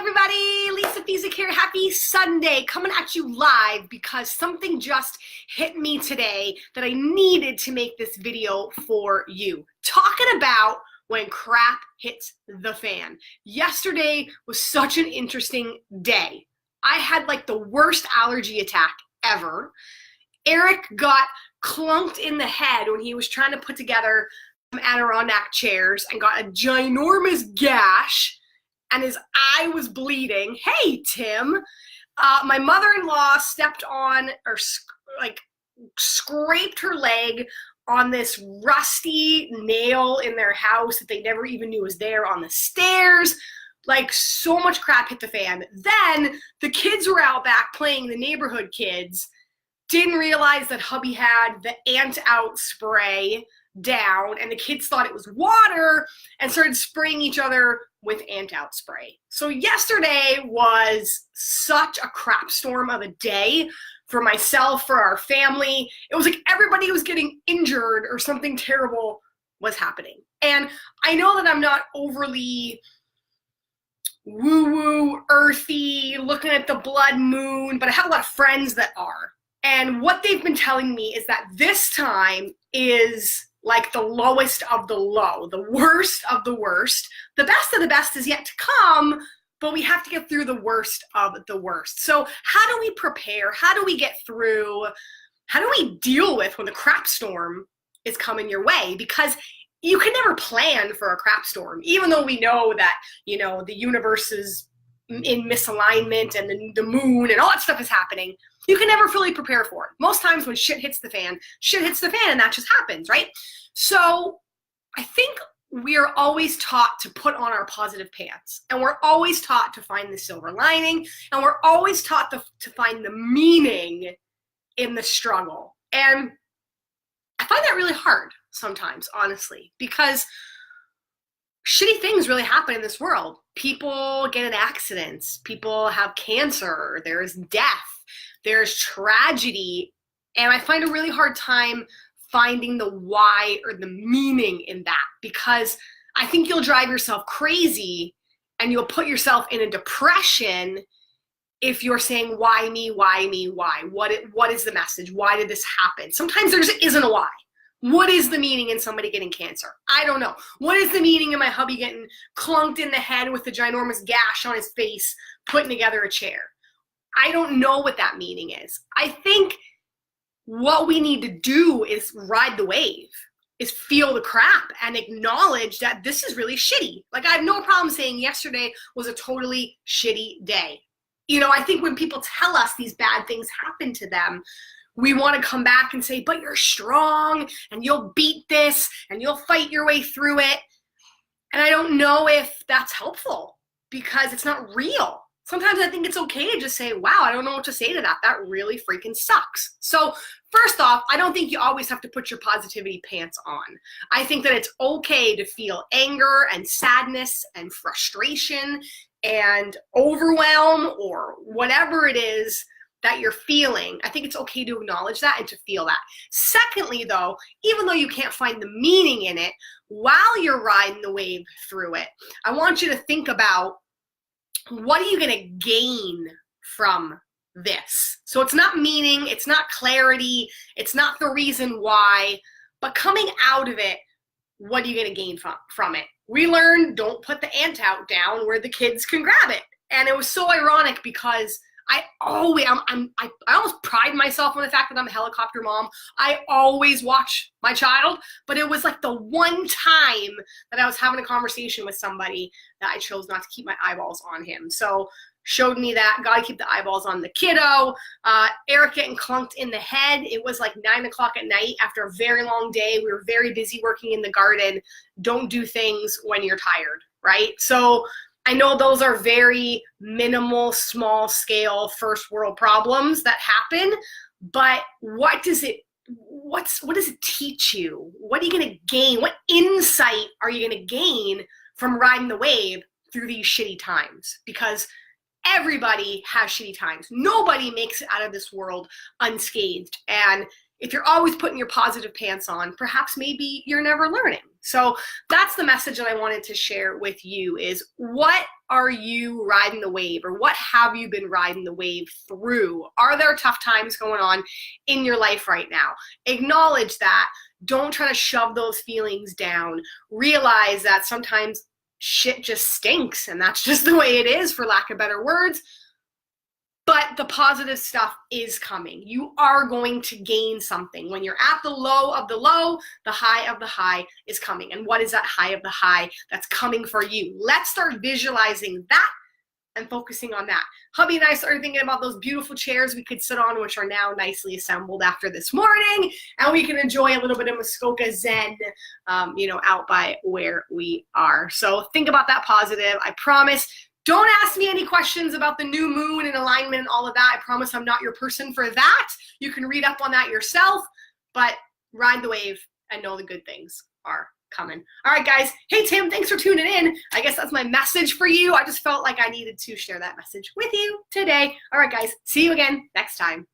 everybody, Lisa Pezik here. Happy Sunday. Coming at you live because something just hit me today that I needed to make this video for you. Talking about when crap hits the fan. Yesterday was such an interesting day. I had like the worst allergy attack ever. Eric got clunked in the head when he was trying to put together some Adirondack chairs and got a ginormous gash, and his eye was bleeding. Hey, Tim. My mother-in-law stepped on, or scraped her leg on this rusty nail in their house that they never even knew was there on the stairs. Like, so much crap hit the fan. Then the kids were out back playing, the neighborhood kids, didn't realize that hubby had the ant out spray down, and the kids thought it was water and started spraying each other with ant out spray. So yesterday was such a crap storm of a day for myself, for our family. It was like everybody was getting injured or something terrible was happening. And I know that I'm not overly woo-woo, earthy, looking at the blood moon, but I have a lot of friends that are. And what they've been telling me is that this time is like the lowest of the low, the worst of the worst. The best of the best is yet to come, but we have to get through the worst of the worst. So how do we prepare? How do we get through? How do we deal with when the crap storm is coming your way? Because you can never plan for a crap storm, even though we know that, you know, the universe is in misalignment and the moon and all that stuff is happening. You can never fully prepare for it. Most times when shit hits the fan and that just happens, right? So I think we're always taught to put on our positive pants, and we're always taught to find the silver lining, and we're always taught to find the meaning in the struggle. And I find that really hard sometimes, honestly, because shitty things really happen in this world. People get in accidents, people have cancer, there's death, there's tragedy, and I find a really hard time finding the why or the meaning in that, because I think you'll drive yourself crazy and you'll put yourself in a depression if you're saying, why me, why me, why? What is the message? Why did this happen? Sometimes there just isn't a why. What is the meaning in somebody getting cancer? I don't know. What is the meaning in my hubby getting clunked in the head with a ginormous gash on his face putting together a chair? I don't know what that meaning is. I think what we need to do is ride the wave, is feel the crap and acknowledge that this is really shitty. Like, I have no problem saying yesterday was a totally shitty day. You know, I think when people tell us these bad things happen to them, we want to come back and say, but you're strong and you'll beat this and you'll fight your way through it. And I don't know if that's helpful because it's not real. Sometimes I think it's okay to just say, wow, I don't know what to say to that. That really freaking sucks. So first off, I don't think you always have to put your positivity pants on. I think that it's okay to feel anger and sadness and frustration and overwhelm or whatever it is that you're feeling. I think it's okay to acknowledge that and to feel that. Secondly, though, even though you can't find the meaning in it, while you're riding the wave through it, I want you to think about, what are you going to gain from this? So it's not meaning, it's not clarity, it's not the reason why, but coming out of it, what are you going to gain from it? We learned, don't put the ant out down where the kids can grab it. And it was so ironic because I almost pride myself on the fact that I'm a helicopter mom. I always watch my child, but it was like the one time that I was having a conversation with somebody that I chose not to keep my eyeballs on him. So showed me that, gotta keep the eyeballs on the kiddo. Eric getting clunked in the head. It was like 9 o'clock at night after a very long day. We were very busy working in the garden. Don't do things when you're tired, right? So I know those are very minimal, small scale first world problems that happen, but what does it teach you? What are you going to gain? What insight are you going to gain from riding the wave through these shitty times? Because everybody has shitty times. Nobody makes it out of this world unscathed. And if you're always putting your positive pants on, perhaps maybe you're never learning. So that's the message that I wanted to share with you, is what are you riding the wave, or what have you been riding the wave through? Are there tough times going on in your life right now? Acknowledge that. Don't try to shove those feelings down. Realize that sometimes shit just stinks, and that's just the way it is, for lack of better words. But the positive stuff is coming. You are going to gain something. When you're at the low of the low, the high of the high is coming. And what is that high of the high that's coming for you? Let's start visualizing that and focusing on that. Hubby and I started thinking about those beautiful chairs we could sit on, which are now nicely assembled after this morning, and we can enjoy a little bit of Muskoka Zen, out by where we are. So think about that positive. I promise. Don't ask me any questions about the new moon and alignment and all of that. I promise I'm not your person for that. You can read up on that yourself, but ride the wave and know the good things are coming. All right, guys. Hey, Tim, thanks for tuning in. I guess that's my message for you. I just felt like I needed to share that message with you today. All right, guys. See you again next time.